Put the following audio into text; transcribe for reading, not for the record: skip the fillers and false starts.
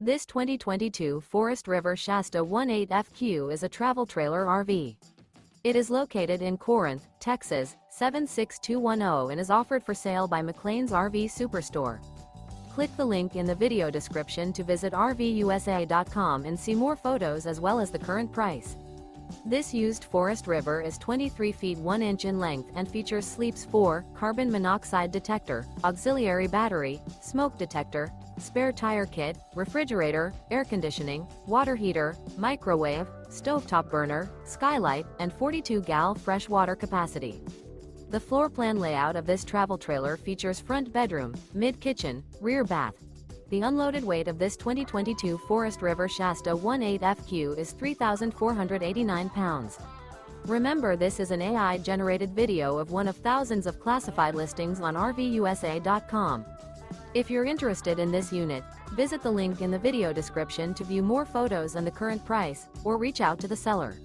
This 2022 Forest River SHASTA 18FQ is a travel trailer RV. It is located in Corinth, Texas, 76210 and is offered for sale by McClain's RV Superstore. Click the link in the video description to visit RVUSA.com and see more photos as well as the current price. This used Forest River is 23 feet 1 inch in length and features sleeps 4, carbon monoxide detector, auxiliary battery, smoke detector, spare tire kit, refrigerator, air conditioning, water heater, microwave, stovetop burner, skylight, and 42-gal fresh water capacity. The floor plan layout of this travel trailer features front bedroom, mid-kitchen, rear bath. The unloaded weight of this 2022 Forest River SHASTA 18FQ is 3,489 pounds. Remember, this is an AI-generated video of one of thousands of classified listings on RVUSA.com. If you're interested in this unit, visit the link in the video description to view more photos and the current price, or reach out to the seller.